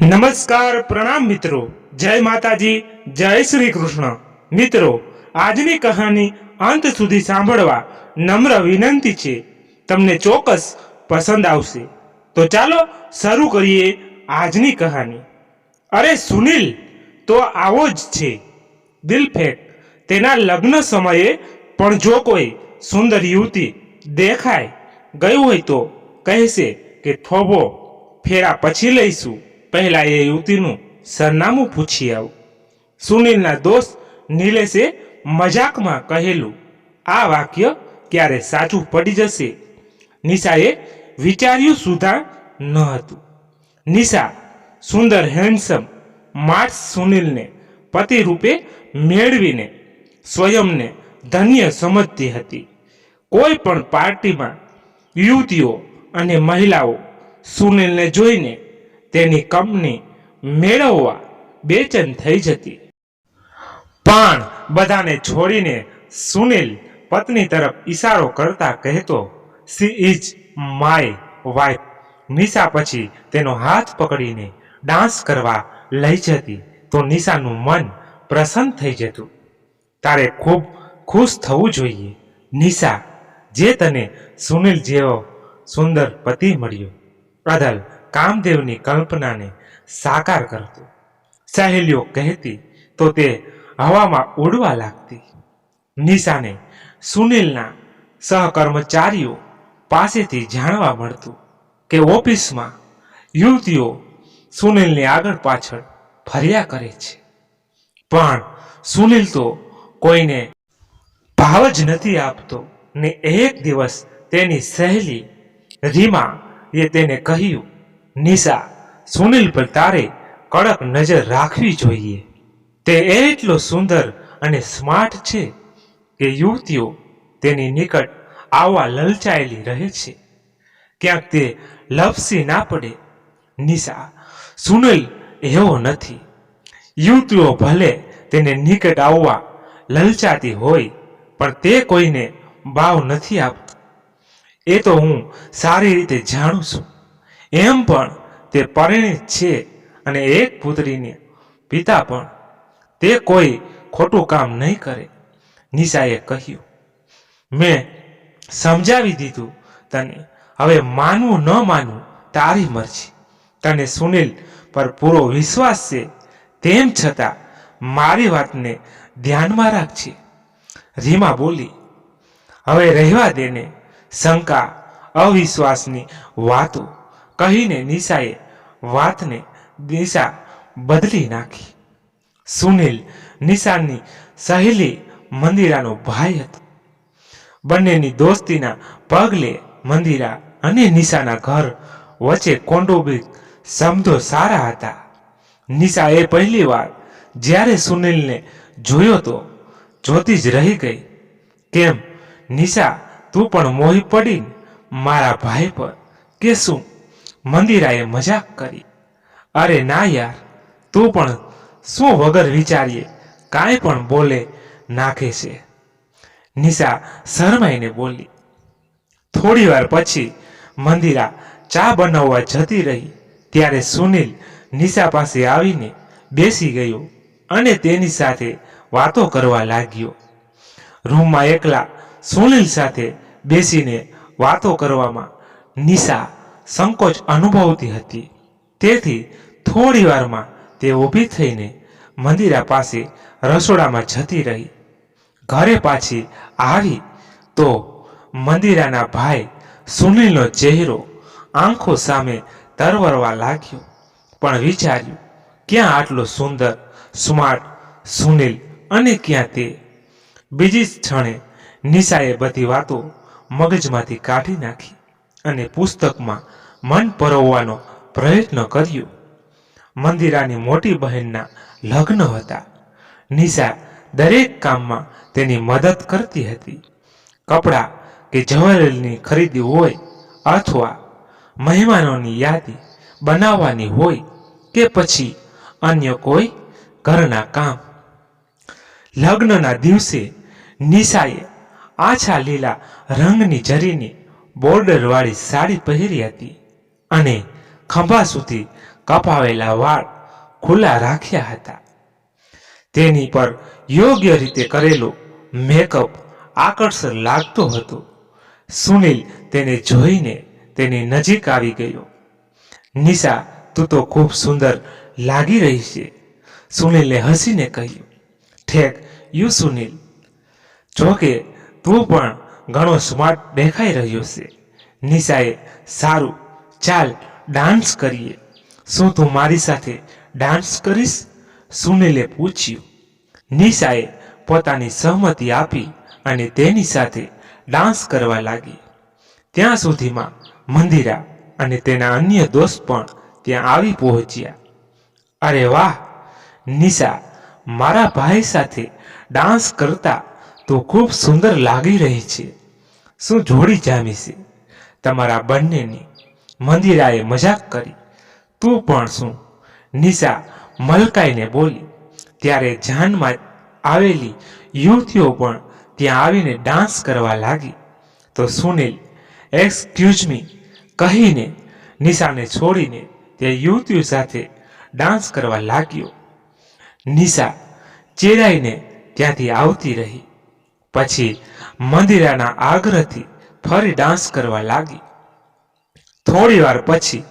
નમસ્કાર પ્રણામ મિત્રો, જય માતાજી, જય શ્રી કૃષ્ણ. મિત્રો, આજની કહાની અંત સુધી સાંભળવા નમ્ર વિનંતી છે. તમને ચોક્કસ પસંદ આવશે. તો ચાલો શરૂ કરીએ આજની કહાની. અરે સુનિલ તો આવો જ છે દિલફેક. તેના લગ્ન સમયે પણ જો કોઈ સુંદર યુવતી દેખાય ગઈ હોય તો કહેશે કે થોભો ફેરા પછી લઈશું, પહેલા એ યુવતીનું સરનામું પૂછી આવું. સુનિલના દોસ્ત નિલેશે મજાકમાં કહેલું. આ વાક્ય ક્યારે સાચું પડી જશે નિશાએ વિચાર્યું સુધા ન હતું. નિશા સુંદર હેન્ડસમ માર્સ સુનિલને પતિ રૂપે મેળવીને સ્વયંને ધન્ય સમજતી હતી. કોઈ પણ પાર્ટીમાં યુવતીઓ અને મહિલાઓ સુનિલને જોઈને તેની કંપની મેળવવા બેચેન થઈ જતી. પણ બધાને છોડીને સુનિલ પત્ની તરફ ઈશારો કરતા કહેતો, she is my wife. Nisha પછી તેનો હાથ પકડીને ડાન્સ કરવા લઈ જતી તો નિશાનું મન પ્રસન્ન થઈ જતું. તારે ખૂબ ખુશ થવું જોઈએ નિશા, જે તને સુનિલ જેવો સુંદર પતિ મળ્યો. અદલ કામદેવની કલ્પનાને સાકાર કરતો. સહેલીઓ કહેતી તો તે હવામાં ઉડવા લાગતી. નિશાને સુનિલના સહકર્મચારીઓ પાસેથી જાણવા મળતું કે ઓફિસમાં યુવતીઓ સુનિલની આગળ પાછળ ફર્યા કરે છે. પણ સુનિલ તો કોઈને ભાવ જ નથી આપતો ને એક દિવસ તેની સહેલી રીમા એ તેને કહ્યું, નિશા, સુનિલ પર તારે કડક નજર રાખવી જોઈએ. તે એટલો સુંદર અને સ્માર્ટ છે કે યુવતીઓ તેની નિકટ આવવા લલચાયેલી રહે છે. ક્યાંક તે લપસી ના પડે. નિશા, સુનિલ એવો નથી. યુવતીઓ ભલે તેને નિકટ આવવા લલચાતી હોય પણ તે કોઈને ભાવ નથી આપતો. એ તો હું સારી રીતે જાણું છું. એમ પણ તે પરિણીત છે અને એક પુત્રીને પિતા પણ. તે કોઈ ખોટું કામ નહીં કરે. નિશાએ કહ્યું, મેં સમજાવી દીધું તને. હવે માનવું ન માનવું તારી મરજી. તને સુનિલ પર પૂરો વિશ્વાસ છે, તેમ છતાં મારી વાતને ધ્યાનમાં રાખજે. રીમા બોલી, હવે રહેવા દેને શંકા અવિશ્વાસની વાતો કહીને નિશાએ વાતને દિશા બદલી નાખી. સુનિલ નિશાની સહેલી મંદિરાનો ભાઈ હતો. બંનેની દોસ્તીના પગલે મંદિરા અને નિશાના ઘર વચ્ચે કૌટુંબિક સંબંધો સારા હતા. નિશા એ પહેલી વાર જ્યારે સુનિલને જોયો તો જોતી જ રહી ગઈ. કેમ નિશા, તું પણ મોહી પડીને મારા ભાઈ પર કે શું? મંદિરાએ મજાક કરી. અરે ના યાર, તું પણ શું વગર વિચારીએ કાંઈ પણ બોલે નાખે છે. નિશા શરમાઈને બોલી. થોડી વાર પછી મંદિરા ચા બનાવવા જતી રહી ત્યારે સુનિલ નિશા પાસે આવીને બેસી ગયો અને તેની સાથે વાતો કરવા લાગ્યો. રૂમમાં એકલા સુનિલ સાથે બેસીને વાતો કરવામાં નિશા સંકોચ અનુભવતી હતી. તેથી થોડી વારમાં તે ઊભી થઈને મંદિરા પાસે રસોડામાં જતી રહી. ઘરે પાછી આવી તો મંદિરાના ભાઈ સુનિલનો ચહેરો આંખો સામે તરવરવા લાગ્યો. પણ વિચાર્યું, ક્યાં આટલો સુંદર સ્માર્ટ સુનિલ અને ક્યાં તે? બીજી ક્ષણે નિશાએ બધી વાતો મગજમાંથી કાઢી નાખી અને પુસ્તકમાં મન પરોવવાનો પ્રયત્ન કર્યો. મંદિરાની મોટી બહેનના લગ્ન હતા. નિશા દરેક કામમાં તેની મદદ કરતી હતી. કપડાં કે જ્વેલરીની ખરીદી હોય અથવા મહેમાનોની યાદી બનાવવાની હોય કે પછી અન્ય કોઈ ઘરના કામ. લગ્નના દિવસે નિશાએ આછા લીલા રંગની જરીની બોર્ડરવાળી સાડી પહેરી હતી અને ખભા સુધી કપાવેલા વાળ ખુલ્લા રાખ્યા હતા. તેની પર યોગ્ય રીતે કરેલો મેકઅપ આકર્ષક લાગતો હતો. સુનિલ તેને જોઈને તેની નજીક આવી ગયો. નિશા, તું તો ખૂબ સુંદર લાગી રહી છે. સુનિલે હસીને કહ્યું. ઠેક યુ સુનિલ, જોકે તું પણ ઘણો સ્માર્ટ દેખાઈ રહ્યો છે. નિશાએ, સારું, ચાલ ડાન્સ કરીએ. શું તું મારી સાથે ડાન્સ કરીશ? સુનિલે પૂછ્યું. નિશાએ પોતાની સહમતિ આપી અને તેની સાથે ડાન્સ કરવા લાગી. ત્યાં સુધીમાં મંદિરા અને તેના અન્ય દોસ્ત પણ ત્યાં આવી પહોંચ્યા. અરે વાહ નિશા, મારા ભાઈ સાથે ડાન્સ કરતા તો ખૂબ સુંદર લાગી રહી છે. શું જોડી જામી છે તમારા બંનેની? મંદિરાએ મજાક કરી. તું પણ શું? નિશા મલકાઈને બોલી. ત્યારે જાનમાં આવેલી યુવતીઓ પણ ત્યાં આવીને ડાન્સ કરવા લાગી. તો સુનિલ એક્સક્યુઝ મી કહીને નિશાને છોડીને તે યુવતીઓ સાથે ડાન્સ કરવા લાગ્યો. નિશા ચેડાઈને ત્યાંથી આવતી રહી. પછી મંદિરાના આગ્રહથી ફરી ડાન્સ કરવા લાગી. થોડી વાર પછી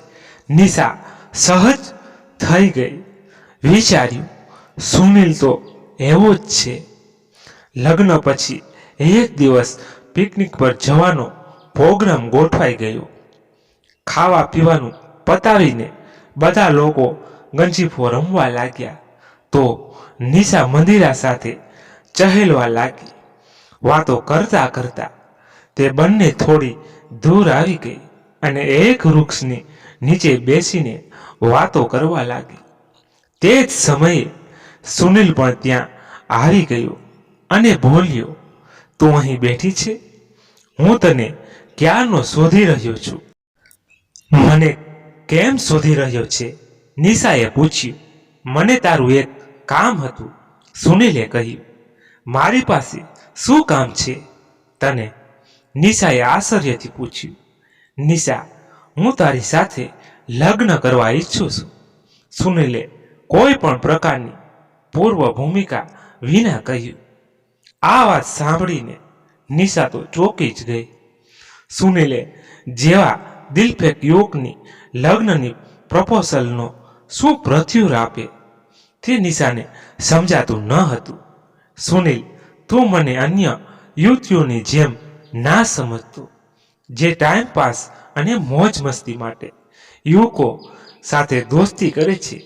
નિશા સહજ થઈ ગઈ. વિચાર્યું, સુનિલ તો એવો જ છે. લગ્ન પછી એક દિવસ પિકનિક પર જવાનો પ્રોગ્રામ ગોઠવાઈ ગયો. ખાવા પીવાનું પતાવીને બધા લોકો ગંજીફો રમવા લાગ્યા. તો નિશા મંદિરા સાથે ચહેલવા લાગી. વાતો કરતા કરતા તે બંને થોડી દૂર આવી ગઈ અને એક વૃક્ષની નીચે બેસીને વાતો કરવા લાગી. તે જ સમયે સુનિલ પણ ત્યાં આવી ગયો અને બોલ્યો, તું અહીં બેઠી છે? હું તને ક્યારનો શોધી રહ્યો છું. મને કેમ શોધી રહ્યો છે? નિશાએ પૂછ્યું. મને તારું એક કામ હતું, સુનિલે કહ્યું. મારી પાસે શું કામ છે તને? નિશાએ આશ્ચર્યથી પૂછ્યું. નિશા, હું તારી સાથે લગ્ન કરવા ઈચ્છું છું. સુનિલે કોઈ પણ પ્રકારની પૂર્વ ભૂમિકા વિના કહ્યું. આ વાત સાંભળીને નિશા તો ચોંકી જ ગઈ. સુનિલે જેવા દિલફેક યુવકની લગ્નની પ્રપોઝલનો શું પ્રત્યુત્તર આપે તે નિશાને સમજાતું ન હતું. સુનિલ, તું મને અન્ય યુવતીઓની જેમ ના સમજતો, જે ટાઈમ પાસ અને મોજ મસ્તી માટે યુવકો સાથે દોસ્તી કરે છે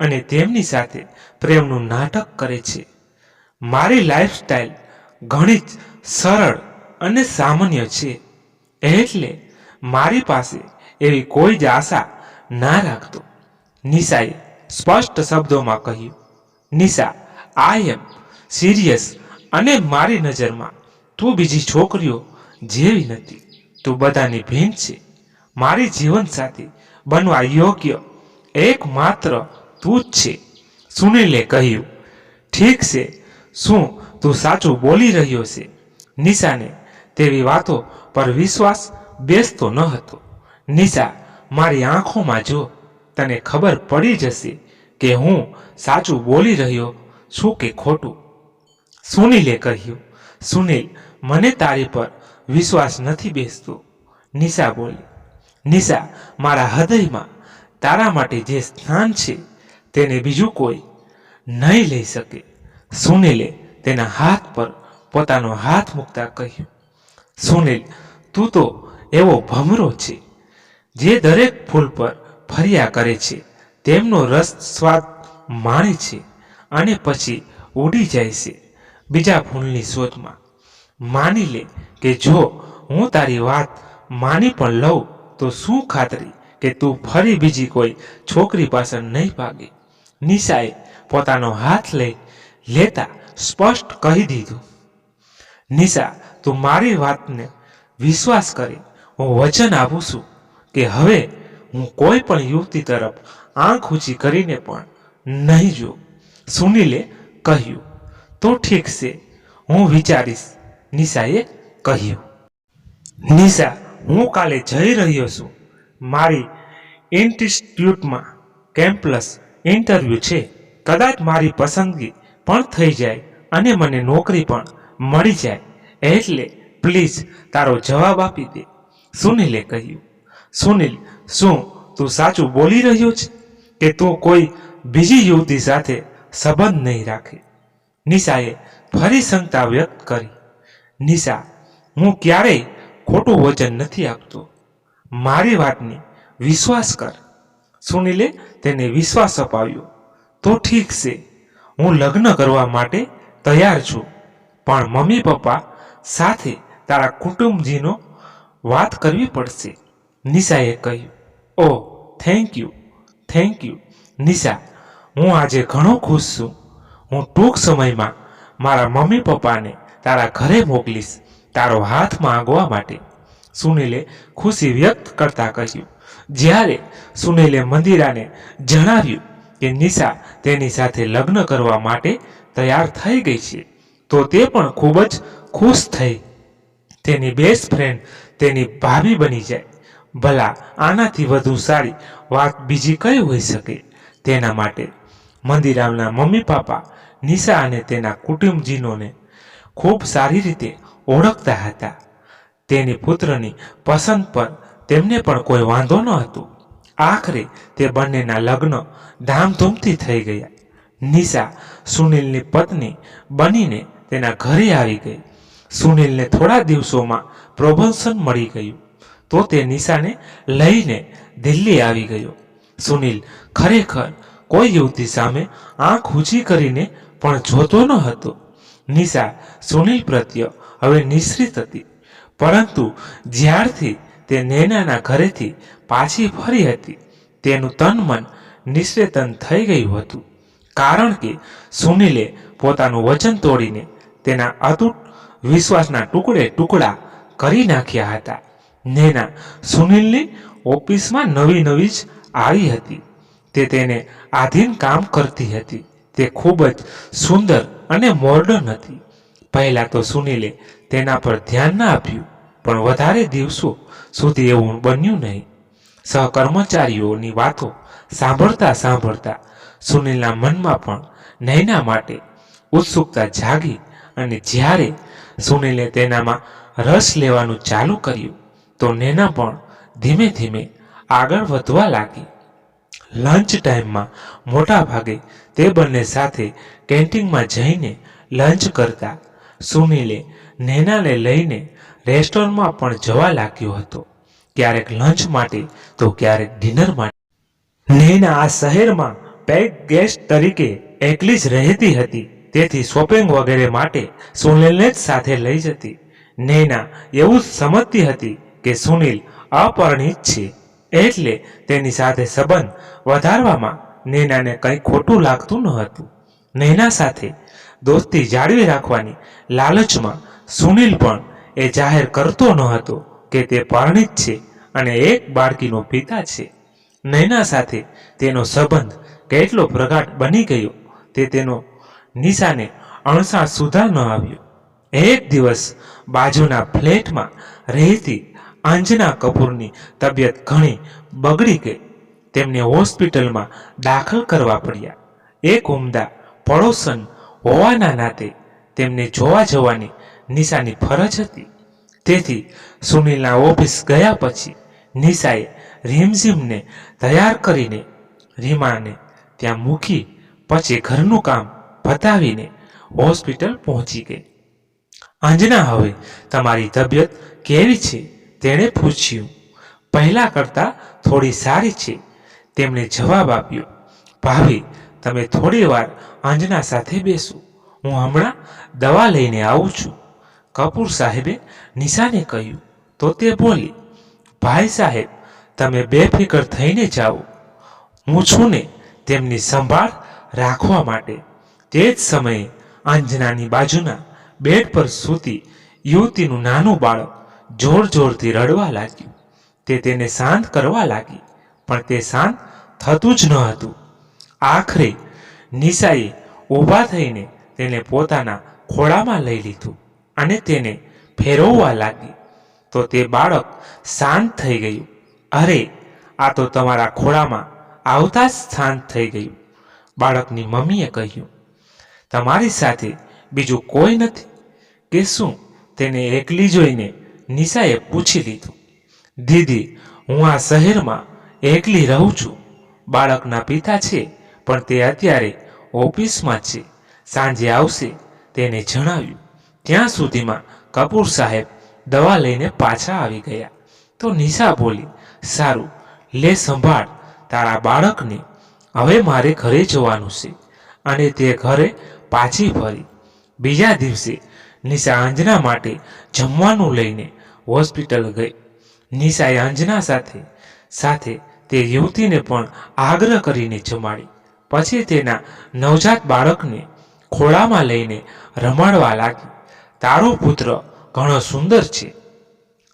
અને તેમની સાથે પ્રેમનું નાટક કરે છે. મારી લાઈફસ્ટાઈલ ઘણી જ સરળ અને સામાન્ય છે, એટલે મારી પાસે એવી કોઈ જ આશા ના રાખતો. નિશાએ સ્પષ્ટ શબ્દોમાં કહ્યું. નિશા, આઈ એમ સિરિયસ અને મારી નજરમાં તું બીજી છોકરીઓ જેવી નથી. તું બધાની ભીન છે. મારી જીવનસાથી બનવા યોગ્ય એકમાત્ર તું જ છે. સુનિલે કહ્યું. ઠીક છે, શું તું સાચું બોલી રહ્યો છે? નિશાને તેવી વાતો પર વિશ્વાસ બેસતો ન હતો. નિશા, મારી આંખોમાં જો, તને ખબર પડી જશે કે હું સાચું બોલી રહ્યો છું કે ખોટું. સુનિલે કહ્યું. સુનિલ, મને તારી પર વિશ્વાસ નથી બેસતો. નિશા બોલી. નિશા, મારા હૃદયમાં તારા માટે જે સ્થાન છે તેને બીજું કોઈ નહીં લઈ શકે. સુનિલે તેના હાથ પર પોતાનો હાથ મૂકતા કહ્યું. સુનિલ, તું તો એવો ભમરો છે જે દરેક ફૂલ પર ફર્યા કરે છે, તેમનો રસ સ્વાદ માણે છે અને પછી ઉડી જાય છે બીજા ફૂલની શોધમાં. માની લે કે જો હું તારી વાત માની પણ લઉં તો શું ખાતરી કે તું ફરી બીજી કોઈ છોકરી પાછળ નહીં ભાગે. નિશાએ પોતાનો હાથ લઈ લેતા સ્પષ્ટ કહી દીધું. નિશા, તું મારી વાતને વિશ્વાસ કરે. હું વચન આપું છું કે હવે હું કોઈ પણ યુવતી તરફ આંખ ઊંચી કરીને પણ નહીં જોઉં. સુનિલે કહ્યું. તો ઠીક છે, હું વિચારીશ, નિશાએ કહ્યું. નિશા, હું કાલે જઈ રહ્યો છું મારી ઇન્સ્ટિટ્યૂટમાં. કેમ્પસ ઇન્ટરવ્યૂ છે. કદાચ મારી પસંદગી પણ થઈ જાય અને મને નોકરી પણ મળી જાય. એટલે પ્લીઝ તારો જવાબ આપી દે, સુનિલે કહ્યું. સુનિલ, શું તું સાચું બોલી રહ્યો છે કે તું કોઈ બીજી યુવતી સાથે સંબંધ નહીં રાખે? નિશાએ ફરી શંકા વ્યક્ત કરી. નિશા, હું ક્યારેય ખોટું વચન નથી આપતો. મારી વાતની વિશ્વાસ કર. સુનિલે તેને વિશ્વાસ અપાવ્યો. તો ઠીક છે, હું લગ્ન કરવા માટે તૈયાર છું, પણ મમ્મી પપ્પા સાથે તારા કુટુંબજીનો વાત કરવી પડશે. નિશાએ કહ્યું. ઓહ, થેન્ક યુ નિશા, હું આજે ઘણો ખુશ છું. હું ટૂંક સમયમાં મારા મમ્મી પપ્પાને તારા ઘરે મોકલીશ તારો હાથ માંગવા માટે, સુનિલે ખુશી વ્યક્ત કરતા કહ્યું. જ્યારે સુનિલે મંદિરાને જણાવ્યું કે નિશા તેની સાથે લગ્ન કરવા માટે તૈયાર થઈ ગઈ છે, તો તે પણ ખૂબ જ ખુશ થઈ. તેની બેસ્ટ ફ્રેન્ડ તેની ભાભી બની જાય. ભલા આનાથી વધુ સારી વાત બીજી કઈ હોઈ શકે? તેના માટે મંદિરાના મમ્મી પપ્પા નિશા અને તેના કુટુંબજીનોને ખૂબ સારી રીતે ઓળખતા હતા. તેની પુત્રની પસંદ પર તેમને પણ કોઈ વાંધો ન હતો. આખરે તે બંનેના લગ્ન ધામધૂમથી થઈ ગયા. નિશા સુનિલની પત્ની બનીને તેના ઘરે આવી ગઈ. સુનિલને થોડા દિવસોમાં પ્રમોશન મળી ગયું, તો તે નિશાને લઈને દિલ્હી આવી ગયો. સુનિલ ખરેખર કોઈ યુવતી સામે આંખ ઊંચી કરીને પણ જોતો ન હતો. નિશા સુનિલ પ્રત્યે હવે નિશ્ચિત હતી, પરંતુ જ્યારથી તે નૈનાના ઘરેથી પાછી ફરી હતી, તેનું તન મન નિશ્ચેતન થઈ ગયું હતું. કારણ કે સુનિલે પોતાનું વચન તોડીને તેના અતૂટ વિશ્વાસના ટુકડા કરી નાખ્યા હતા. નૈના સુનિલની ઓફિસમાં નવી જ આવી હતી. તે તેને આધીન કામ કરતી હતી. તે ખૂબ જ સુંદર અને મોડર્ન હતી. પહેલા તો સુનિલે તેના પર ધ્યાન ન આપ્યું, પણ વધારે દિવસો સુધી એવું બન્યું નહીં. સહકર્મચારીઓની વાતો સાંભળતા સુનિલના મનમાં પણ નૈના માટે ઉત્સુકતા જાગી, અને જ્યારે સુનિલે તેનામાં રસ લેવાનું ચાલુ કર્યું, તો નૈના પણ ધીમે ધીમે આગળ વધવા લાગી. લંચ ટાઈમમાં મોટા ભાગે તે બંને સાથે કેન્ટીનમાં જઈને લંચ કરતા. સુનિલે નૈનાને લઈને રેસ્ટોરન્ટમાં પણ જવા લાગ્યો હતો, ક્યારેક લંચ માટે તો ક્યારેક ડિનર માટે. નૈના આ શહેરમાં પેઇડ ગેસ્ટ તરીકે એકલી જ રહેતી હતી, તેથી શોપિંગ વગેરે માટે સુનિલને જ સાથે લઈ જતી. નૈના એવું જ સમજતી હતી કે સુનિલ અપરિણિત છે, એટલે તેની સાથે સંબંધ વધારવામાં નૈનાને કંઈ ખોટું લાગતું ન હતું. નૈના સાથે દોસ્તી જાળવી રાખવાની લાલચમાં સુનિલ પણ એ જાહેર કરતો ન હતો કે તે પરિણિત છે અને એક બાળકીનો પિતા છે. નૈના સાથે તેનો સંબંધ કેટલો પ્રગાઢ બની ગયો તે તેનો નિશાને અણસાર સુધા ન આવ્યો. એક દિવસ બાજુના ફ્લેટમાં રહેતી અંજના કપૂરની તબિયત ઘણી બગડી ગઈ. તેમને હોસ્પિટલમાં દાખલ કરવા પડ્યા. એક ઉમદા પડોશન હોવાના નાતે તેમને જોવા જવાની નિશાની ફરજ હતી. તેથી સુનિલના ઓફિસ ગયા પછી નિશાએ રીમઝીમને તૈયાર કરીને રીમાને ત્યાં મૂકી પછી ઘરનું કામ પતાવીને હોસ્પિટલ પહોંચી ગઈ. અંજના, હવે તમારી તબિયત કેવી છે? તેણે પૂછ્યું. પહેલા કરતાં થોડી સારી છે, તેમણે જવાબ આપ્યો. ભાભી, તમે થોડી વાર અંજના સાથે બેસો, હું હમણાં દવા લઈને આવું છું, કપૂર સાહેબે નિશાને કહ્યું. તો તે બોલી, ભાઈ સાહેબ, તમે બેફિકર થઈને જાઓ, હું છું ને તેમની સંભાળ રાખવા માટે. તે જ સમયે અંજનાની બાજુના બેડ પર સૂતી યુવતીનું નાનું બાળક જોરથી રડવા લાગ્યું. તે તેને શાંત કરવા લાગી, પણ તે શાંત થતું જ ન હતું. આખરે નિશાએ ઊભા થઈને તેને પોતાના ખોળામાં લઈ લીધું અને તેને ફેરવવા લાગી. તો તે બાળક શાંત થઈ ગયું. અરે, આ તો તમારા ખોળામાં આવતા જ શાંત થઈ ગયું. બાળકની મમ્મીએ કહ્યું, તમારી સાથે બીજું કોઈ નથી કે શું? તેને એકલી જોઈને નિશાએ પૂછી લીધું. દીદી, હું આ શહેરમાં એકલી રહું છું. બાળકના પિતા છે, પણ તે અત્યારે ઓફિસમાં છે. સાંજે આવશે, તેને જણાવ્યું. ત્યાં સુધીમાં કપૂર સાહેબ દવા લઈને પાછા આવી ગયા. તો નિશા બોલી, સારું, લે સંભાળ તારા બાળકને. હવે મારે ઘરે જવાનું છે. અને તે ઘરે પાછી ફરી. બીજા દિવસે નિશા અંજના માટે જમવાનું લઈને હોસ્પિટલ ગઈ. નિશાએ અંજના સાથે સાથે તે યુવતીને પણ આગ્રહ કરીને જમાડી. પછી તેના નવજાત બાળકને ખોળામાં લઈને રમાડવા લાગી. તારો પુત્ર ઘણો સુંદર છે.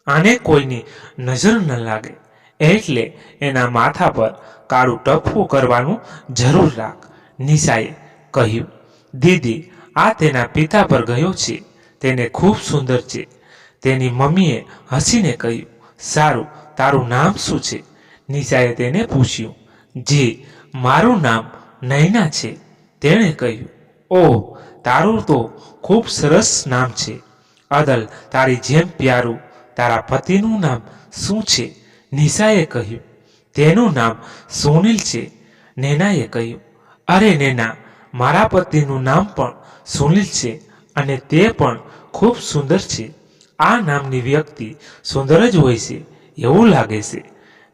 આને કોઈની નજર ન લાગે એટલે એના માથા પર કાળું ટપકું કરવાનું જરૂર રાખ, નિશાએ કહ્યું. દીદી, આ તેના પિતા પર ગયો છે. તેને ખૂબ સુંદર છે. તેની મમ્મીએ હસીને કહ્યું. સારું, તારું નામ શું છે? નિશાએ તેને પૂછ્યું. જી, મારું નામ નૈના છે, તેણે કહ્યું. ઓહ, તારું તો ખૂબ સરસ નામ છે. અદલ, તારી જેમ પ્યારું. તારા પતિનું નામ શું છે? નિશાએ કહ્યું. તેનું નામ સુનિલ છે, નૈનાએ કહ્યું. અરે નૈના, મારા પતિનું નામ પણ સુનિલ છે અને તે પણ ખૂબ સુંદર છે. આ નામની વ્યક્તિ સુંદર જ હોય છે એવું લાગે છે,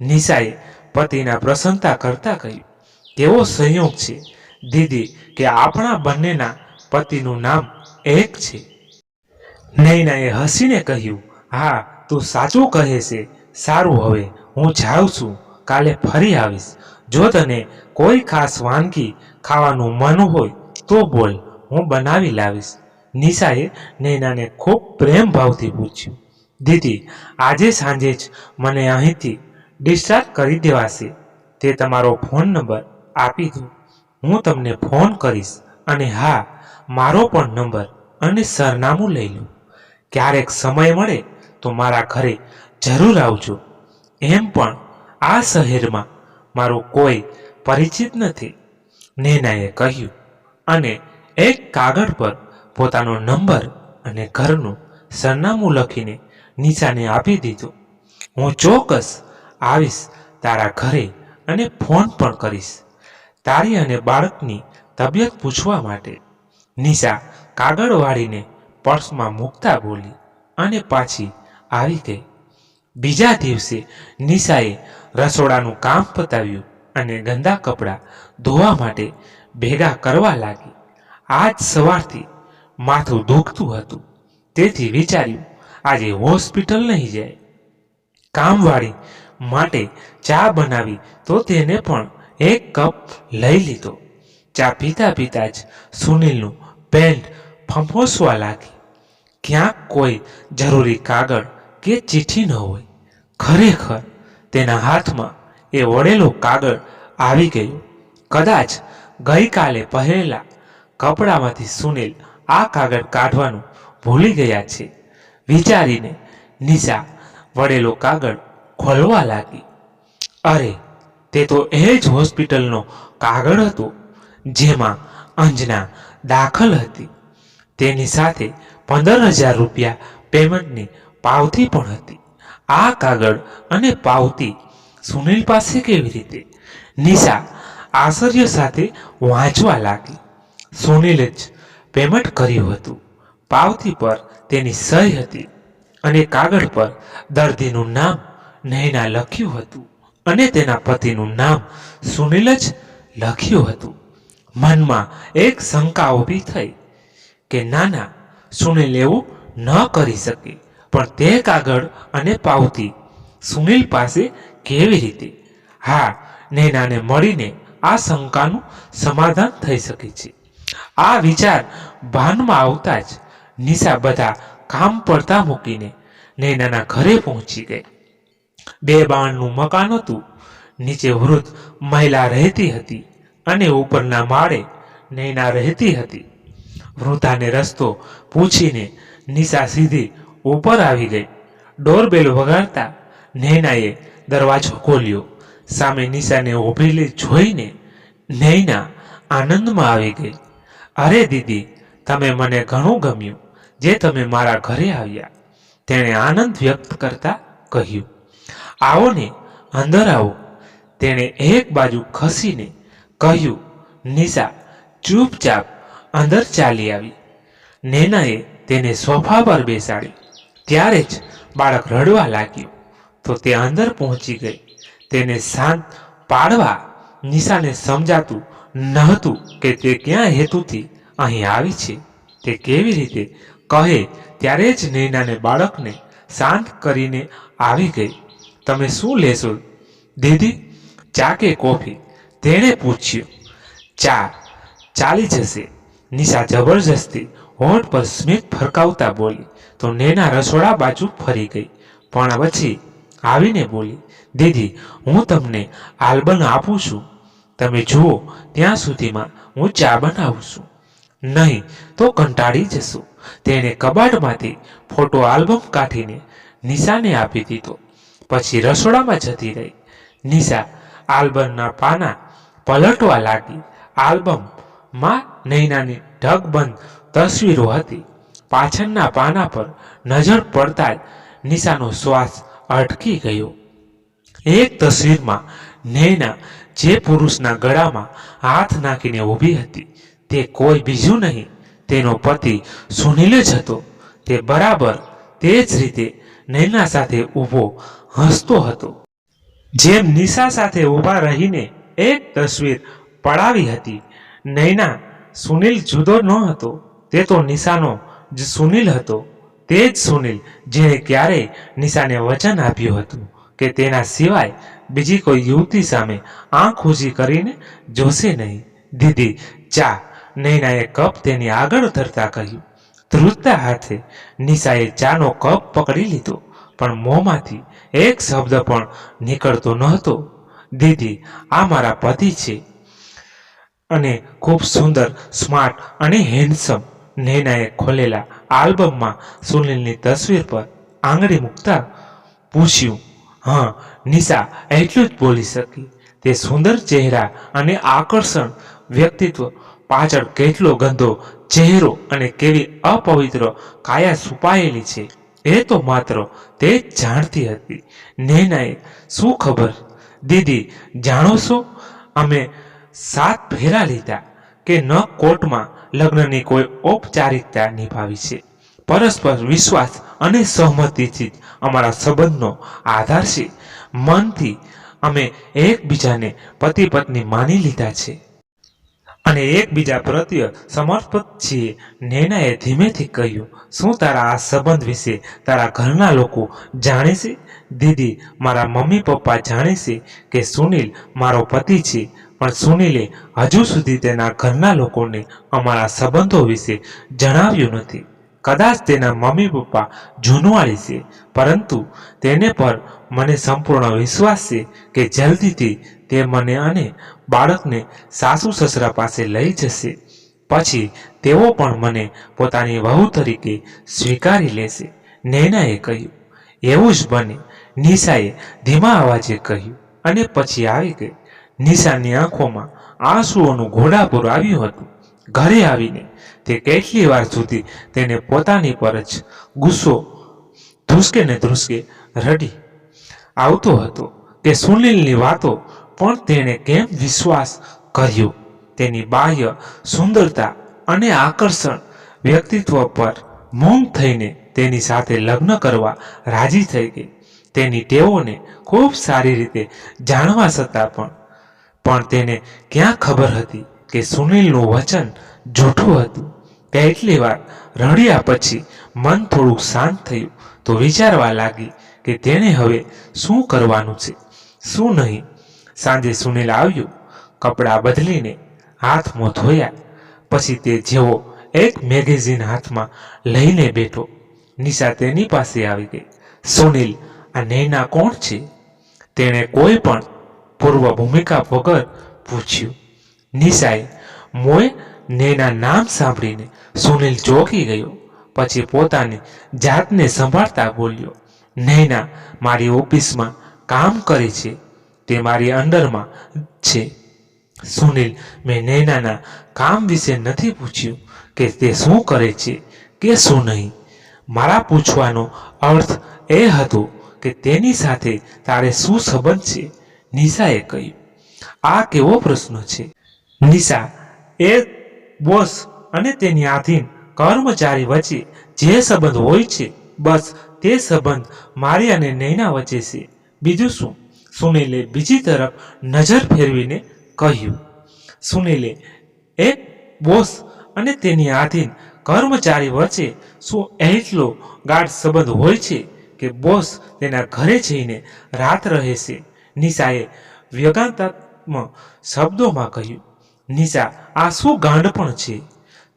નિશાએ પતિના પ્રશંસા કરતા કહ્યું. કેવો સંયોગ છે દીદી કે આપણા બંનેના પતિનું નામ એક છે. નૈનાએ હસીને કહ્યું. હા, તું સાચું કહે છે. સારું, હવે હું જાઉં છું. કાલે ફરી આવીશ. જો તને કોઈ ખાસ વાનગી ખાવાનું મન હોય તો બોલ, હું બનાવી લાવીશ. નિશાએ નૈનાને ખૂબ પ્રેમ ભાવથી પૂછ્યું. દીદી, આજે સાંજે જ મને અહીંથી ડિસ્ચાર્જ કરી દેવાશે. તે તમારો ફોન નંબર આપી દો, હું તમને ફોન કરીશ. અને હા, મારો પણ નંબર અને સરનામું લઈ લો. ક્યારેક સમય મળે તો મારા ઘરે જરૂર આવજો. એમ પણ આ શહેરમાં મારું કોઈ પરિચિત નથી, નૈનાએ કહ્યું અને એક કાગળ પર પોતાનો નંબર અને ઘરનું સરનામું લખીને નિશાને આપી દીધું. હું ચોક્કસ આવીશ તારા ઘરે અને ફોન પણ કરીશ તારી અને બાળકની તબિયત પૂછવા માટે. નિશા કાગળ વાળીને પર્સમાં મૂકતા બોલી અને પાછી આવી ગઈ. બીજા દિવસે નિશાએ રસોડાનું કામ પતાવ્યું અને ગંદા કપડાં ધોવા માટે ભેગા કરવા લાગી. આજ સવારથી માથું દુખતું હતું, તેથી વિચાર્યું આજે હોસ્પિટલ નહીં જાય. કામવાળી માટે ચા બનાવી તો તેને પણ એક કપ લઈ લીધો. ચા પીતા પીતા જ સુનિલનું પેન્ટ ફંફોસવા લાગી. ક્યાંક કોઈ જરૂરી કાગળ કે ચિઠ્ઠી ન હોય. ખરેખર તેના હાથમાં એ વળેલો કાગળ આવી ગયો. કદાચ ગઈકાલે પહેરેલા કપડામાંથી સુનિલ આ કાગળ કાઢવાનું ભૂલી ગયા છે, વિચારીને નિશા વળેલો કાગળ ખોલવા લાગી. અરે, તે તો એ જ હોસ્પિટલનો કાગળ હતો જેમાં અંજના દાખલ હતી. તેની સાથે 15,000 રૂપિયા પેમેન્ટની પાવતી પણ હતી. આ કાગળ અને પાવતી સુનિલ પાસે કેવી રીતે? નિશા આશ્ચર્ય સાથે વાંચવા લાગી. સુનિલે જ પેમેન્ટ કર્યું હતું. પાવતી પર તેની સહી હતી અને કાગળ પર દર્દીનું નામ નૈના લખ્યું હતું અને તેના પતિનું નામ સુનિલ જ લખ્યું હતું. મનમાં એક શંકા ઊભી થઈ કે નાના, સુનિલ એવું ન કરી શકે, પણ તે કાગળ અને પાવતી સુનિલ પાસે કેવી રીતે? હા, નૈનાને મળીને આ શંકાનું સમાધાન થઈ શકે છે. આ વિચાર ભાનમાં આવતા જ નિશા બધા કામ પડતા મૂકીને નૈનાના ઘરે પહોંચી ગઈ. 2 માળનું મકાન હતું. નીચે વૃદ્ધ મહિલા રહેતી હતી અને ઉપરના માળે નૈના રહેતી હતી. વૃદ્ધાને રસ્તો પૂછીને નિશા સીધી ઉપર આવી ગઈ. ડોરબેલ વગાડતા નૈનાએ દરવાજો ખોલ્યો. સામે નિશાને ઊભેલી જોઈને નૈના આનંદમાં આવી ગઈ. અરે દીદી, તમે મને ઘણું ગમ્યું જે તમે મારા ઘરે આવ્યા. તેણે આનંદ વ્યક્ત કરતા કહ્યું. આવો ને, અંદર આવો, તેણે એક બાજુ ખસીને કહ્યું. નિશા ચૂપચાપ અંદર ચાલી આવી. નૈનાએ તેને સોફા પર બેસાડી. ત્યારે જ બાળક રડવા લાગ્યું તો તે અંદર પહોંચી ગઈ. તેને શાંત પાડવા નિશાને સમજાતું નહોતું કે તે ક્યાં હેતુથી અહીં આવી છે. તે કેવી રીતે કહે ત્યારે જ નૈનાને બાળકને શાંત કરીને આવી ગઈ. તમે શું લેશો દીદી, ચા કે કોફી? તેણે પૂછ્યું. ચા ચાલી જશે, નિશા જબરજસ્તી હોઠ પર સ્મિત ફરકાવતા બોલી. તો નૈના રસોડા બાજુ ફરી ગઈ, પણ પછી આવીને બોલી. દીદી, હું તમને આલ્બમ આપું છું, તમે જુઓ, ત્યાં સુધીમાં હું ચા બનાવું છું. નહીં તો કંટાળી જશો. તેણે કબાટમાંથી ફોટો આલ્બમ કાઢીને નિશાને આપી દીધો. પછી રસોડામાં જતી રહી. નિશા આલ્બમના પાના પલટવા લાગી. આલ્બમમાં નૈનાની ઢગબંધ તસવીરો હતી. પાછળના પાના પર નજર પડતા જ નિશાનો શ્વાસ અટકી ગયો. એક તસવીરમાં નૈના જે પુરુષના ગળામાં હાથ નાખીને ઊભી હતી તે કોઈ બીજું નહીં, તેનો પતિ સુનિલ જ હતો. તે બરાબર તે જ રીતે નૈના સાથે ઊભો હસતો હતો. જેમ નિશા સાથે ઊભા રહીને એક તસવીર પડાવી હતી. નૈના સુનિલ જુદો ન હતો, તે તો નિશાનો જ સુનિલ હતો. તે જ સુનિલ જેણે ક્યારેય નિશાને વચન આપ્યું હતું કે તેના સિવાય બીજી કોઈ યુવતી સામે આંખ ઊંચી કરીને જોશે નહીં. દીદી, ચા, નૈનાએ કપ તેની આગળ ધરતા કહ્યું. ધ્રુજતા હાથે નિશાએ ચાનો કપ પકડી લીધો, પણ મોંમાંથી એક શબ્દ પણ નીકળતો નહોતો. દીદી, આ મારા પતિ છે અને ખૂબ સુંદર, સ્માર્ટ અને હેન્ડસમ. નૈનાએ ખોલેલા આલ્બમમાં સુનિલની તસવીર પર આંગળી મૂકતા પૂછ્યું. હા, નિશા એટલું જ બોલી શકી. તે સુંદર ચહેરા અને આકર્ષણ વ્યક્તિત્વ પાછળ કેટલો ગંદો ચહેરો અને કેવી અપવિત્ર કાયા છુપાયેલી છે એ તો માત્ર તે જ જાણતી હતી. નૈનાએ શું ખબર? દીદી, જાણો છો, અમે 7 ફેરા લીધા કે ન કોર્ટમાં લગ્નની કોઈ ઔપચારિકતા નિભાવી છે. પરસ્પર વિશ્વાસ અને સહમતિથી જ અમારા સંબંધનો આધાર છે. મનથી અમે એકબીજાને પતિ પત્ની માની લીધા છે અને એકબીજા પ્રત્યે સમર્પિત છીએ. નૈનાએ ધીમેથી કહ્યું. શું તારા આ સંબંધ વિશે તારા ઘરના લોકો જાણે છે? દીદી, મારા મમ્મી પપ્પા જાણે છે કે સુનિલ મારો પતિ છે, પણ સુનિલે હજુ સુધી તેના ઘરના લોકોને અમારા સંબંધો વિશે જણાવ્યું નથી. કદાચ તેના મમ્મી પપ્પા જૂનવાળી છે, પરંતુ તેને પર મને સંપૂર્ણ વિશ્વાસ છે કે જલ્દીથી તે મને અને બાળકને સાસુ સસરા પાસે લઈ જશે. પછી તેઓ પણ મને પોતાની વહુ તરીકે સ્વીકારી લેશે. નૈનાએ કહ્યું. એવું જ બને, નિશાએ ધીમા અવાજે કહ્યું અને પછી આવી ગઈ. નિશાની આંખોમાં આંસુઓનું ઘોડાપૂર આવ્યું હતું. ઘરે આવીને તે કેટલી વાર સુધી તેને પોતાની પર જ ગુસ્સો ધ્રુસકે ને ધ્રુસકે રડી આવતો હતો કે સુનિલની વાતો પણ તેણે કેમ વિશ્વાસ કર્યો. તેની બાહ્ય સુંદરતા અને આકર્ષણ વ્યક્તિત્વ પર મોંગ થઈને તેની સાથે લગ્ન કરવા રાજી થઈ ગઈ. તેની ટેવોને ખૂબ સારી રીતે જાણવા છતાં પણ તેને ક્યાં ખબર હતી કે સુનિલનું વચન જૂઠું હતું. કેટલી વાર રડ્યા પછી મન થોડું શાંત થયું તો વિચારવા લાગી કે તેણે હવે શું કરવાનું છે, શું નહીં. સાંજે સુનિલ આવ્યો. કપડાં બદલીને હાથ મોં ધોયા પછી તે જેવો એક મેગેઝિન હાથમાં લઈને બેઠો. નિશા તેની પાસે આવી ગઈ. સુનિલ, આ નૈના કોણ છે? તેણે કોઈ પણ પૂર્વ ભૂમિકા વગર પૂછ્યું. નિશાએ મોએ નૈના નામ સાંભળીને સુનિલ ચોંકી ગયો. પછી પોતાની જાતને સંભાળતા બોલ્યો. નૈના મારી ઓફિસમાં કામ કરે છે. તે મારી અંડરમાં છે. સુનિલ, મેં નૈનાના કામ વિશે નથી પૂછ્યું કે તે શું કરે છે કે શું નહીં. મારા પૂછવાનો અર્થ એ હતો કે તેની સાથે તારે શું સંબંધ છે. નિશાએ કહ્યું, આ કેવો પ્રશ્ન છે? નિશા, એ બોસ અને તેની આધીન કર્મચારી વચ્ચે જે સંબંધ હોય છે, બસ તે સંબંધ મારી અને નૈના વચ્ચે છે, બીજું શું? સુનિલે બીજી તરફ નજર ફેરવીને કહ્યું. સુનિલે, એક બોસ અને તેની આધીન કર્મચારી વચ્ચે શું એટલો ગાઢ સંબંધ હોય છે કે બોસ તેના ઘરે જઈને રાત રહે છે? નિશાએ વ્યંગાત્મક શબ્દોમાં કહ્યું. નિશા, આ શું ગાંડપણ છે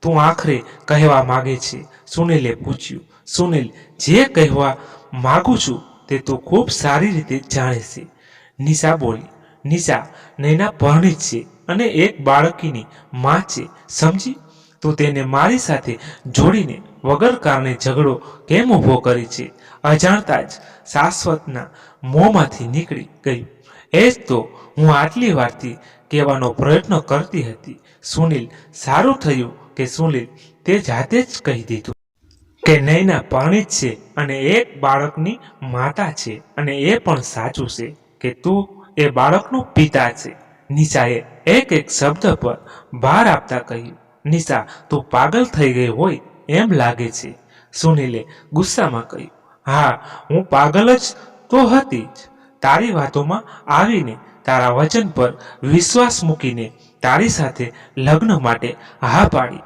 તું આખરે કહેવા માંગે છે? સુનિલે પૂછ્યું. સુનિલ, જે કહેવા માંગુ છું તે તું ખૂબ સારી રીતે જાણે છે, નિશા બોલી. નિશા, નૈના પરણિત છે અને એક બાળકીની માં છે, સમજી? તું તેને મારી સાથે જોડીને વગર કારણે ઝઘડો કેમ ઊભો કરે છે? અજાણતા જ શાશ્વતના મોંમાંથી નીકળી ગયું. એ જ તો હું આટલી વારથી કહેવાનો પ્રયત્ન કરતી હતી. સુનિલ, સારું થયું કે સુનિલ તે જાતે જ કહી દીધું કે નૈના પરણિત છે અને એક બાળકની માતા છે, અને એ પણ સાચું છે કે તું એ બાળકનો પિતા છે. નિશાએ એક એક શબ્દ પર ભાર આપતા કહ્યું. નિશા, તું પાગલ થઈ ગઈ હોય એમ લાગે છે. સુનિલે ગુસ્સામાં કહ્યું. હા, હું પાગલ જ તો હતી જ. તારી વાતોમાં આવીને, તારા વચન પર વિશ્વાસ મૂકીને તારી સાથે લગ્ન માટે હા પાડી.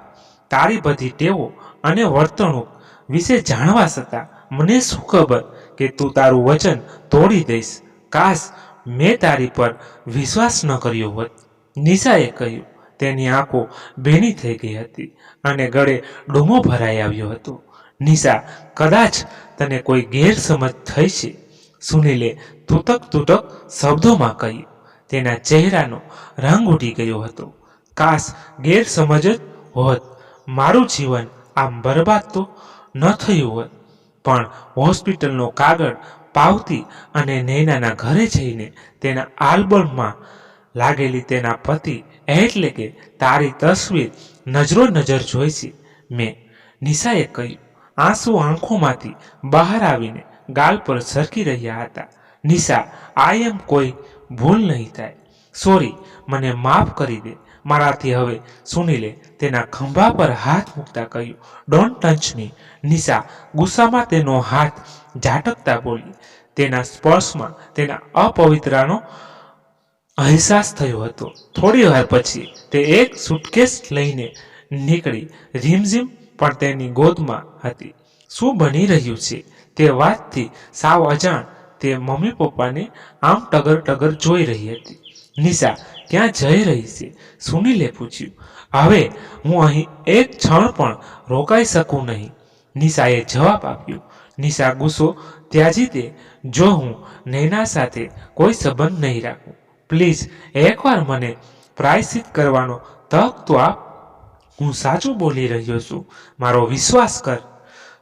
તારી બધી ટેવો અને વર્તણૂક વિશે જાણવા છતાં મને શું ખબર કે તું તારું વચન તોડી દઈશ. કાશ મેં તારી પર વિશ્વાસ ન કર્યો હોત. નિશાએ કહ્યું. તેની આંખો ભીની થઈ ગઈ હતી અને ગળે ડૂમો ભરાઈ આવ્યો હતો. નિશા, કદાચ તને કોઈ ગેરસમજ થઈ છે, સુનિલે તૂટક તૂટક શબ્દોમાં કહ્યું. તેના ચહેરાનો રંગ ઉડી ગયો હતો. કાશ ગેરસમજ જ હોત, મારું જીવન આમ બરબાદ તો ન થયું હોત. પણ હોસ્પિટલનો કાગળ પાવતી અને નૈનાના ઘરે જઈને તેના આલ્બમમાં લાગેલી તેના પતિ એટલે કે તારી તસવીર નજરો નજર જોઈ છે મેં. નિશાએ કહ્યું. આંસુ આંખોમાંથી બહાર આવીને ગાલ પર સરકી રહ્યા હતા. નિશા, આ એમ કોઈ ભૂલ નહીં થાય. સોરી, મને માફ કરી દે મારાથી હવે. સુનિલે તેના ખંભા પર હાથ મૂકતા કહ્યું. Don't touch me. નિશા ગુસ્સામાં તેનો હાથ ઝાટકતા બોલી. તેના સ્પર્શમાં તેના અપવિત્રનો અહેસાસ થયો હતો. થોડી વાર પછી તે એક સુટકેસ લઈને નીકળી. રીમઝીમ પણ તેની ગોદમાં હતી. શું બની રહ્યું છે તે વાતથી સાવ અજાણ તે મમ્મી પપ્પાને આમ ટગર ટગર જોઈ રહી હતી. નિશા ક્યાં જઈ રહી છે? સુનિલે પૂછ્યું. હવે હું અહીં એક ક્ષણ પણ રોકાઈ શકું નહીં, નિશાએ જવાબ આપ્યો. નિશા ગુસ્સો ત્યાજી દે. જો હું નૈના સાથે કોઈ સંબંધ નહીં રાખું, પ્લીઝ એકવાર મને પ્રાયશ્ચિત કરવાનો તક તો આપ. હું સાચું બોલી રહ્યો છું, મારો વિશ્વાસ કર,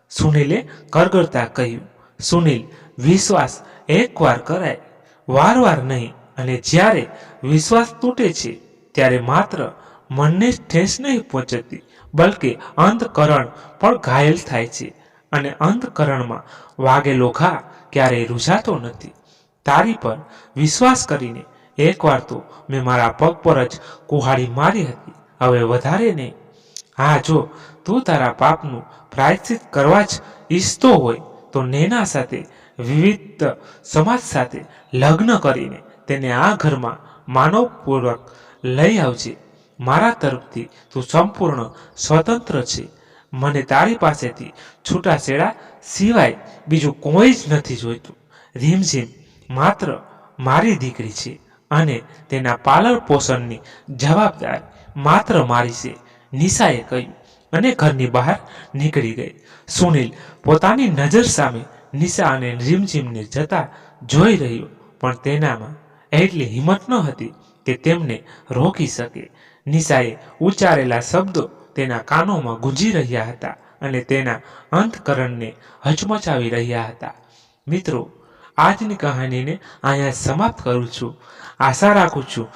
સુનિલે કરગરતા કહ્યું. સુનિલ, વિશ્વાસ એકવાર કરાય, વારવાર નહીં. અને જ્યારે વિશ્વાસ તૂટે છે ત્યારે માત્ર મનને જ ઠેસ નહીં પહોંચતી, બલકે અંતકરણ પણ ઘાયલ થાય છે. અને અંતકરણમાં વાગેલો ઘા ક્યારેય રૂઝાતો નથી. તારી પર વિશ્વાસ કરીને એકવાર તો મેં મારા પગ પર જ કુહાડી મારી હતી, હવે વધારે નહીં. હા, જો તું તારા પાપનું પ્રાયશ્ચિત કરવા જ ઈચ્છતો હોય તો નૈના સાથે વિવિધ સમાજ સાથે લગ્ન કરીને તેને આ ઘરમાં માનવપૂર્વક લઈ આવજે. મારા તરફથી તું સંપૂર્ણ સ્વતંત્ર છે. મને તારી પાસેથી છૂટાછેડા સિવાય બીજું કોઈ જ નથી જોઈતું. રીમઝીમ માત્ર મારી દીકરી છે અને તેના પાલન પોષણની જવાબદારી માત્ર મારી છે, નિશાએ કહ્યું અને ઘરની બહાર નીકળી ગઈ. સુનિલ પોતાની નજર સામે નિશા અને રીમઝીમને જતા જોઈ રહ્યો, પણ તેનામાં એટલી હિંમત ન હતી કે તેમને રોકી શકે. નિશાએ ઉચ્ચારેલા શબ્દો તેના કાનોમાં ગુંજી રહ્યા હતા અને તેના અંતકરણને હચમચાવી રહ્યા હતા. મિત્રો, આજની કહાનીને અહીંયા સમાપ્ત કરું છું. આશા રાખું છું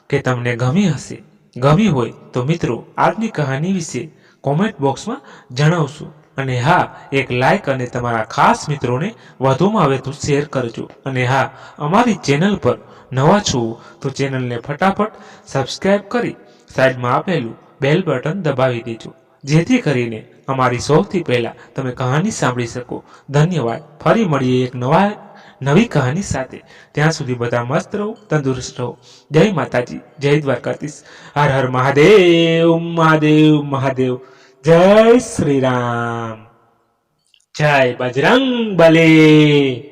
કે તમને ગમી હશે. ગમી હોય તો મિત્રો આજની કહાની વિશે કોમેન્ટ બોક્સમાં જણાવશો. અને હા, એક લાઈક અને તમારા ખાસ મિત્રોને વધુમાં વધુ શેર કરજો. અને હા, અમારી ચેનલ પર નવા છો તો ચેનલને ફટાફટ સબસ્ક્રાઇબ કરી સાઈડમાં આપેલું બેલ બટન દબાવી દેજો, જેથી કરીને અમારી સૌથી પહેલા તમે કહાની સાંભળી શકો. ધન્યવાદ. ફરી મળીએ એક નવી કહાની સાથે. ત્યાં સુધી બધા મસ્ત રહો, તંદુરસ્ત રહો. જય માતાજી, જય દ્વારકાધીશ. હર હર મહાદેવ, મહાદેવ, મહાદેવ. જય શ્રી રામ, જય બજરંગ બલી.